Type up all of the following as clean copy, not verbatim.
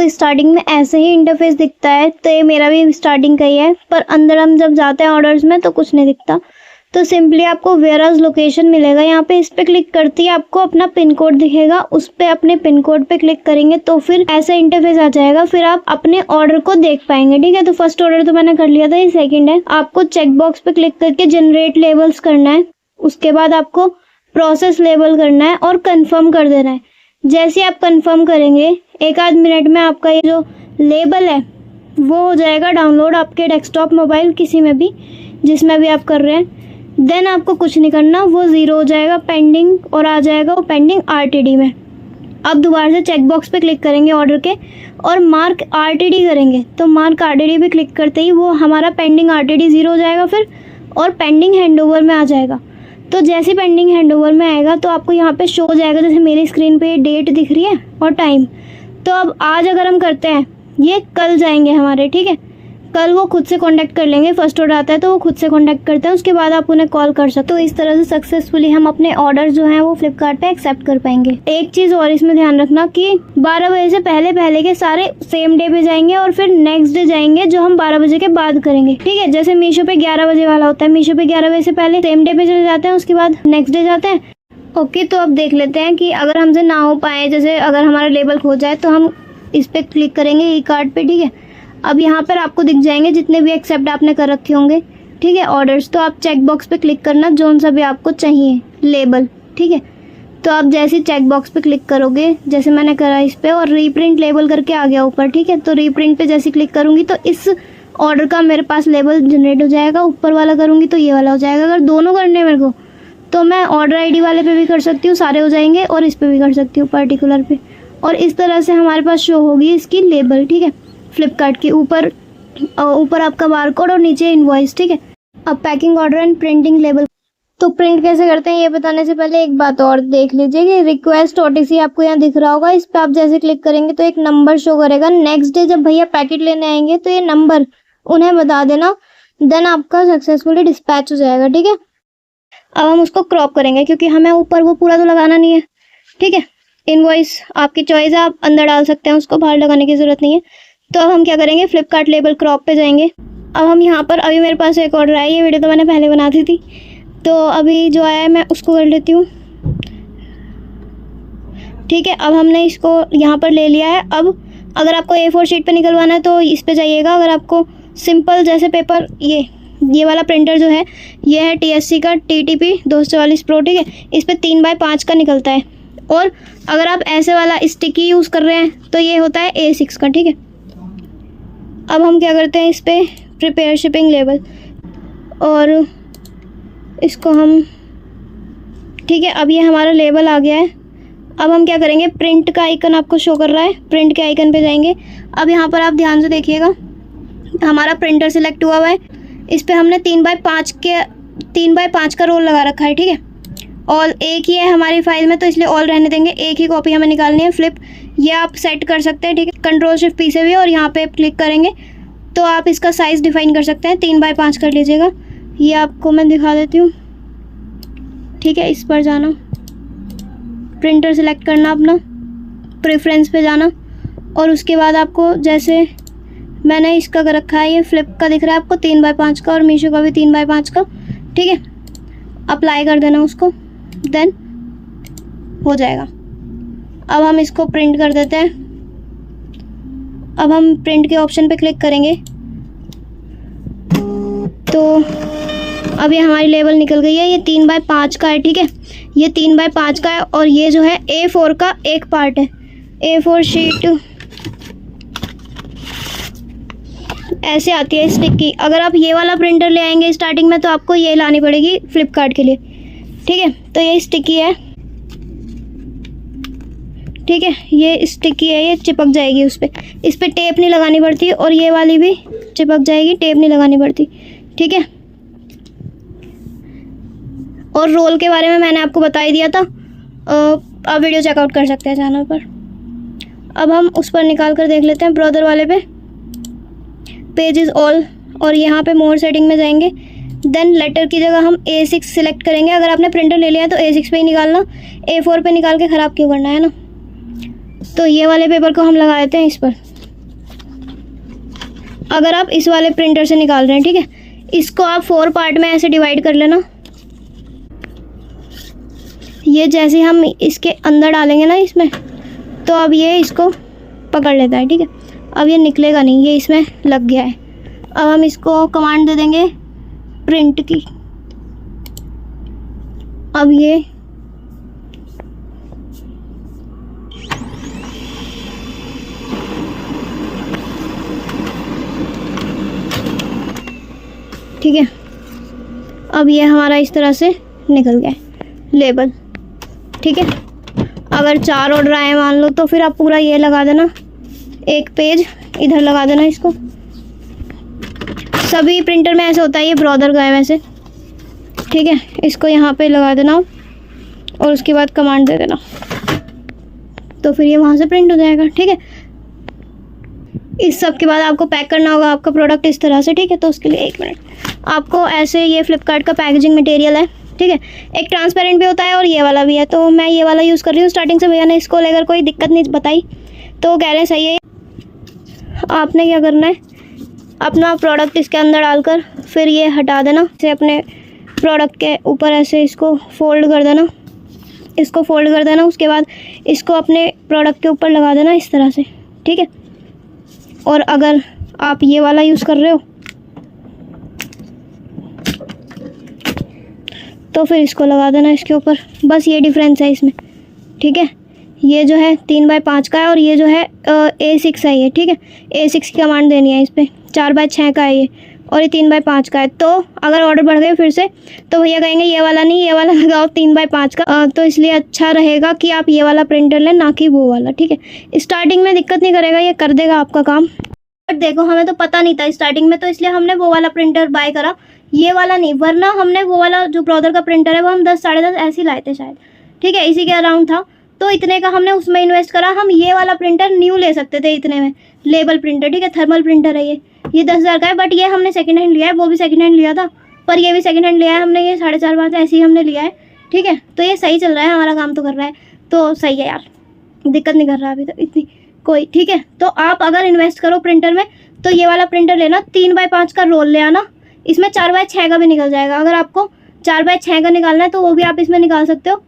तो स्टार्टिंग में ऐसे ही इंटरफेस दिखता है, तो ये मेरा भी स्टार्टिंग का ही है, पर अंदर हम जब जाते हैं ऑर्डर्स में तो कुछ नहीं दिखता। तो सिंपली आपको वेयरहाउस लोकेशन मिलेगा, यहाँ पे इस पे क्लिक करती है आपको अपना पिन कोड दिखेगा, उस पे अपने पिन कोड पे क्लिक करेंगे तो फिर ऐसा इंटरफेस आ जाएगा, फिर आप अपने ऑर्डर को देख पाएंगे। ठीक है, तो फर्स्ट ऑर्डर तो मैंने कर लिया था, ये सेकंड है। आपको चेक बॉक्स पे क्लिक करके जनरेट लेबल्स करना है, उसके बाद आपको प्रोसेस लेबल करना है और कंफर्म कर देना है। जैसे आप कंफर्म करेंगे 1 आध मिनट में आपका ये जो लेबल है वो हो जाएगा डाउनलोड आपके डेस्कटॉप मोबाइल किसी में भी जिसमें भी आप कर रहे हैं। देन आपको कुछ नहीं करना, वो 0 हो जाएगा पेंडिंग और आ जाएगा वो पेंडिंग RTD में। अब दोबारा से चेक बॉक्स पे क्लिक करेंगे ऑर्डर के और मार्क RTD करेंगे, तो मार्क RTD पे क्लिक करते ही वो हमारा पेंडिंग RTD 0 हो जाएगा फिर, और पेंडिंग हैंडओवर में आ जाएगा। तो जैसे पेंडिंग हैंडओवर में आएगा तो आपको यहाँ पे शो हो जाएगा, जैसे मेरी स्क्रीन पे डेट दिख रही है और टाइम। तो अब आज अगर हम करते हैं, ये कल जाएंगे हमारे, ठीक है, कल वो खुद से कांटेक्ट कर लेंगे। फर्स्ट ऑर्डर आता है तो वो खुद से कांटेक्ट करते हैं, उसके बाद आप उन्हें कॉल कर सकते हो। तो इस तरह से सक्सेसफुली हम अपने ऑर्डर जो हैं वो फ्लिपकार्ट पे एक्सेप्ट कर पाएंगे। एक चीज़ और इसमें ध्यान रखना कि 12 बजे से पहले के सारे सेम डे पे जाएंगे और फिर नेक्स्ट डे जाएंगे जो हम 12 बजे के बाद करेंगे। ठीक है, जैसे मीशो पे 11 बजे वाला होता है, मीशो पे 11 बजे से पहले सेम डे पे चले जाते हैं, उसके बाद नेक्स्ट डे जाते हैं। ओके, तो अब देख लेते हैं कि अगर हमसे ना हो पाए, जैसे अगर हमारा लेबल खो जाए तो हम इस पर क्लिक करेंगे ई कार्ड पे। ठीक है, अब यहाँ पर आपको दिख जाएंगे जितने भी एक्सेप्ट आपने कर रखे होंगे, ठीक है, ऑर्डर्स। तो आप चेक बॉक्स पे क्लिक करना जोन सा भी आपको चाहिए लेबल। ठीक है, तो आप जैसे चेक बॉक्स पे क्लिक करोगे, जैसे मैंने करा इस पे, और रीप्रिंट लेबल करके आ गया ऊपर। ठीक है, तो रीप्रिंट पे जैसे क्लिक करूँगी तो इस ऑर्डर का मेरे पास लेबल जनरेट हो जाएगा। ऊपर वाला करूँगी तो ये वाला हो जाएगा। अगर दोनों करने हैं मेरे को तो मैं ऑर्डर ID वाले पे भी कर सकती हूँ, सारे हो जाएंगे, और इस पर भी कर सकती हूँ पर्टिकुलर पे। और इस तरह से हमारे पास शो होगी इसकी लेबल। ठीक है, फ्लिपकार्ट के ऊपर आपका बारकोड और नीचे इनवॉइस। ठीक है, अब packing order and printing label. तो प्रिंट कैसे करते हैं ये बताने से पहले एक बात और देख लीजिए कि रिक्वेस्ट OTC आपको यहाँ दिख रहा होगा, इस पर आप जैसे क्लिक करेंगे तो एक नंबर शो करेगा। नेक्स्ट डे जब भैया पैकेट लेने आएंगे तो ये नंबर उन्हें बता देना, देन आपका सक्सेसफुली डिस्पैच हो जाएगा। ठीक है, अब हम उसको क्रॉप करेंगे क्योंकि हमें ऊपर वो पूरा तो लगाना नहीं है। ठीक है, इनवॉइस आपकी चॉइस है, आप अंदर डाल सकते हैं उसको, बाहर लगाने की जरूरत नहीं है। तो अब हम क्या करेंगे, फ्लिपकार्ट लेबल क्रॉप पे जाएंगे। अब हम यहाँ पर, अभी मेरे पास एक ऑर्डर आया, ये वीडियो तो मैंने पहले बना दी थी, तो अभी जो आया है मैं उसको कर लेती हूँ। ठीक है, अब हमने इसको यहाँ पर ले लिया है। अब अगर आपको A4 शीट पे निकलवाना है तो इस पे जाइएगा। अगर आपको सिंपल जैसे पेपर, ये वाला प्रिंटर जो है ये है TSC का TTP 244 Pro। ठीक है, इस पर 3x5 का निकलता है। और अगर आप ऐसे वाला स्टिकी यूज़ कर रहे हैं तो ये होता है A6 का। ठीक है, अब हम क्या करते हैं, इस पर प्रिपेयर शिपिंग लेबल, और इसको हम, ठीक है, अब ये हमारा लेबल आ गया है। अब हम क्या करेंगे, प्रिंट का आइकन आपको शो कर रहा है, प्रिंट के आइकन पे जाएंगे। अब यहाँ पर आप ध्यान से देखिएगा, हमारा प्रिंटर सिलेक्ट हुआ है, इस पर हमने 3x5 का रोल लगा रखा है। ठीक है, और एक ही है हमारी फाइल में तो इसलिए ऑल रहने देंगे, एक ही कॉपी हमें निकालनी है। फ्लिप ये आप सेट कर सकते हैं। ठीक है, Ctrl+Shift+P से भी, और यहाँ पे क्लिक करेंगे तो आप इसका साइज़ डिफाइन कर सकते हैं, 3x5 कर लीजिएगा। ये आपको मैं दिखा देती हूँ। ठीक है, इस पर जाना, प्रिंटर सेलेक्ट करना, अपना प्रेफरेंस पे जाना, और उसके बाद आपको, जैसे मैंने इसका कर रखा है, ये फ्लिप का दिख रहा है आपको 3x5 का, और मीशो का भी 3x5 का। ठीक है, अप्लाई कर देना उसको, देन हो जाएगा। अब हम इसको प्रिंट कर देते हैं। अब हम प्रिंट के ऑप्शन पे क्लिक करेंगे तो अब ये हमारी लेबल निकल गई है। ये 3x5 का है। ठीक है, ये 3x5 का है, और ये जो है A4 का एक पार्ट है। A4 शीट ऐसे आती है स्टिकी। अगर आप ये वाला प्रिंटर ले आएंगे स्टार्टिंग में तो आपको ये लानी पड़ेगी फ्लिपकार्ट के लिए। ठीक है, तो ये स्टिकी है। ठीक है, ये स्टिकी है, ये चिपक जाएगी उस पर, इस पर टेप नहीं लगानी पड़ती, और ये वाली भी चिपक जाएगी, टेप नहीं लगानी पड़ती। ठीक है, और रोल के बारे में मैंने आपको बता ही दिया था, आप वीडियो चेकआउट कर सकते हैं चैनल पर। अब हम उस पर निकाल कर देख लेते हैं, ब्रदर वाले पे, पेज इज़ ऑल, और यहाँ पे मोर सेटिंग में जाएंगे। देन लेटर की जगह हम A6 सिलेक्ट करेंगे। अगर आपने प्रिंटर ले लिया है तो A6 पे ही निकालना, A4 पे निकाल के ख़राब क्यों करना है ना। तो ये वाले पेपर को हम लगा देते हैं इस पर। अगर आप इस वाले प्रिंटर से निकाल रहे हैं, ठीक है, इसको आप 4 पार्ट में ऐसे डिवाइड कर लेना। ये जैसे हम इसके अंदर डालेंगे ना इसमें, तो अब ये इसको पकड़ लेता है, ठीक है। अब ये निकलेगा नहीं, ये इसमें लग गया है। अब हम इसको कमांड दे देंगे प्रिंट की। अब ये ठीक है, अब ये हमारा इस तरह से निकल गया है लेबल, ठीक है। अगर 4 ऑर्डर आए मान लो, तो फिर आप पूरा ये लगा देना, एक पेज इधर लगा देना इसको। सभी प्रिंटर में ऐसे होता है, ये ब्रॉदर का है वैसे, ठीक है। इसको यहाँ पे लगा देना और उसके बाद कमांड दे देना, तो फिर ये वहाँ से प्रिंट हो जाएगा, ठीक है। इस सब के बाद आपको पैक करना होगा आपका प्रोडक्ट इस तरह से, ठीक है। तो उसके लिए 1 मिनट, आपको ऐसे ये फ्लिपकार्ट का पैकेजिंग मटेरियल है, ठीक है। एक ट्रांसपेरेंट भी होता है और ये वाला भी है, तो मैं ये वाला यूज़ कर रही हूँ। स्टार्टिंग से भैया ने इसको लेकर कोई दिक्कत नहीं बताई, तो कह रहे हैं सही है। आपने क्या करना है, अपना प्रोडक्ट इसके अंदर डालकर फिर ये हटा देना, इसे अपने प्रोडक्ट के ऊपर ऐसे इसको फोल्ड कर देना, इसको फोल्ड कर देना। उसके बाद इसको अपने प्रोडक्ट के ऊपर लगा देना इस तरह से, ठीक है। और अगर आप ये वाला यूज़ कर रहे हो तो फिर इसको लगा देना इसके ऊपर, बस ये डिफरेंस है इसमें, ठीक है। ये जो है 3x5 का है और ये जो है A6 है ये, ठीक है। A6 की कमांड देनी है इस पर, 4x6 का है ये और ये 3x5 का है। तो अगर ऑर्डर बढ़ गए फिर से, तो भैया कहेंगे ये वाला नहीं, ये वाला लगाओ 3x5 का। तो इसलिए अच्छा रहेगा कि आप ये वाला प्रिंटर लें, ना कि वो वाला, ठीक है। स्टार्टिंग में दिक्कत नहीं करेगा, ये कर देगा आपका काम। बट देखो, हमें तो पता नहीं था स्टार्टिंग में, तो इसलिए हमने वो वाला प्रिंटर बाय करा, ये वाला नहीं। वरना हमने वो वाला जो ब्रदर का प्रिंटर है वो हम 10 साढ़े 10 ऐसे ही लाए थे शायद, ठीक है, इसी के अराउंड था। तो इतने का हमने उसमें इन्वेस्ट करा। हम ये वाला प्रिंटर न्यू ले सकते थे इतने में, लेबल प्रिंटर, ठीक है। थर्मल प्रिंटर है ये 10,000 का है, बट ये हमने सेकंड हैंड लिया है। वो भी सेकंड हैंड लिया था, पर ये भी सेकंड हैंड लिया है हमने, ये 4.5 ऐसे ही हमने लिया है, ठीक है। तो ये सही चल रहा है, हमारा काम तो कर रहा है, तो सही है यार, दिक्कत नहीं कर रहा अभी तो इतनी कोई, ठीक है। तो आप अगर इन्वेस्ट करो प्रिंटर में, तो ये वाला प्रिंटर लेना। 3x5 का रोल ले आना, इसमें 4x6 का भी निकल जाएगा। अगर आपको 4x6 का निकालना है तो वो भी आप इसमें निकाल सकते हो।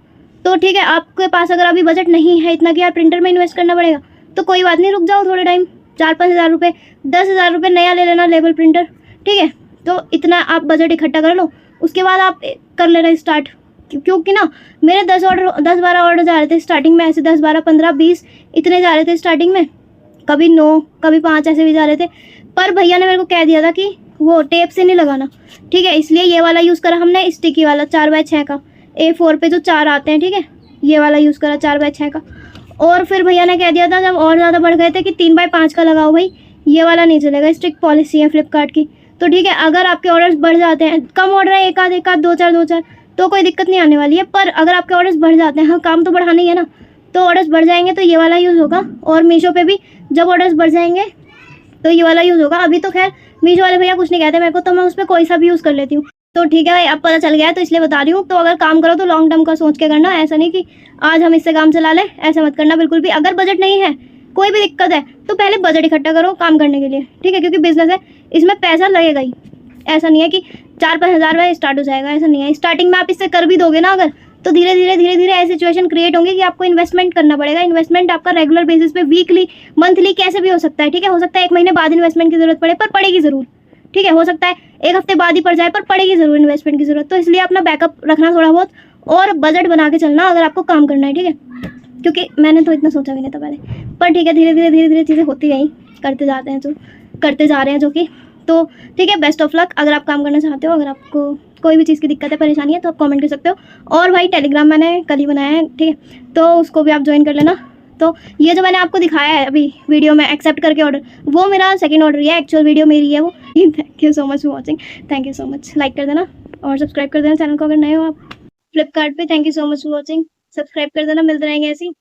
तो ठीक है, आपके पास अगर अभी बजट नहीं है इतना कि यार प्रिंटर में इन्वेस्ट करना पड़ेगा, तो कोई बात नहीं, रुक जाओ थोड़े टाइम, 4-5 हज़ार रुपये, 10,000 रुपये नया ले लेना लेबल प्रिंटर, ठीक है। तो इतना आप बजट इकट्ठा कर लो, उसके बाद आप कर लेना स्टार्ट। क्योंकि ना मेरे 10-12 ऑर्डर जा रहे थे स्टार्टिंग में, ऐसे 10, 12, 15, 20 इतने जा रहे थे स्टार्टिंग में, कभी 9, कभी 5 ऐसे भी जा रहे थे। पर भैया ने मेरे को कह दिया था कि वो टेप से नहीं लगाना, ठीक है। इसलिए ये वाला यूज़ करा हमने, स्टिकी वाला 4x6 का, A4 पे जो 4 आते हैं, ठीक है, ये वाला यूज़ करा 4x6 का। और फिर भैया ने कह दिया था जब और ज़्यादा बढ़ गए थे कि 3x5 का लगाओ भाई, ये वाला नहीं चलेगा, स्ट्रिक्ट पॉलिसी है फ्लिपकार्ट की। तो ठीक है, अगर आपके ऑर्डर्स बढ़ जाते हैं, कम ऑर्डर है, एक आध 2-4 तो कोई दिक्कत नहीं आने वाली है। पर अगर आपके ऑर्डर्स बढ़ जाते हैं, हाँ काम तो बढ़ाना ही है ना, तो ऑर्डर्स बढ़ जाएंगे तो ये वाला यूज़ होगा। और मीशो पे भी जब ऑर्डर्स बढ़ जाएंगे तो ये वाला यूज़ होगा। अभी तो खैर मीशो वाले भैया कुछ नहीं कहते मेरे को, तो मैं उस पर कोई सा भी यूज़ कर लेती हूँ। तो ठीक है भाई, अब पता चल गया है तो इसलिए बता रही हूँ। तो अगर काम करो तो लॉन्ग टर्म का सोच के करना, ऐसा नहीं कि आज हम इससे काम चला लें, ऐसा मत करना बिल्कुल भी। अगर बजट नहीं है, कोई भी दिक्कत है, तो पहले बजट इकट्ठा करो काम करने के लिए, ठीक है। क्योंकि बिजनेस है, इसमें पैसा लगेगा ही, ऐसा नहीं है कि 4-5 हज़ार में स्टार्ट हो जाएगा, ऐसा नहीं है। स्टार्टिंग में आप इससे कर भी दोगे ना अगर, तो धीरे धीरे ऐसी सिचुएशन क्रिएट होंगी कि आपको इन्वेस्टमेंट करना पड़ेगा। इन्वेस्टमेंट आपका रेगुलर बेसिस पे, वीकली, मंथली, कैसे भी हो सकता है, ठीक है। हो सकता है 1 महीने बाद इन्वेस्टमेंट की जरूरत पड़े, पर पड़ेगी जरूर, ठीक है। हो सकता है 1 हफ्ते बाद ही पड़ जाए, पर पड़ेगी जरूर इन्वेस्टमेंट की जरूरत। तो इसलिए अपना बैकअप रखना थोड़ा बहुत, और बजट बना के चलना अगर आपको काम करना है, ठीक है। क्योंकि मैंने तो इतना सोचा भी नहीं था पहले, पर ठीक है, धीरे धीरे चीज़ें होती गई, करते जाते हैं जो करते जा रहे हैं, जो कि तो ठीक है। बेस्ट ऑफ लक अगर आप काम करना चाहते हो। अगर आपको कोई भी चीज़ की दिक्कत है, परेशानी है, तो आप कमेंट कर सकते हो। और भाई टेलीग्राम मैंने कल ही बनाया है, ठीक है, तो उसको भी आप ज्वाइन कर लेना। तो ये जो मैंने आपको दिखाया है अभी वीडियो में एक्सेप्ट करके ऑर्डर, वो मेरा सेकंड ऑर्डर है, एक्चुअल वीडियो मेरी है वो। Thank you so much for watching, thank you so much. Like कर देना और सब्सक्राइब कर देना चैनल को अगर नए हो आप फ्लिपकार्ट पे। Thank you so much for watching, subscribe कर देना। मिलते रहेंगे ऐसी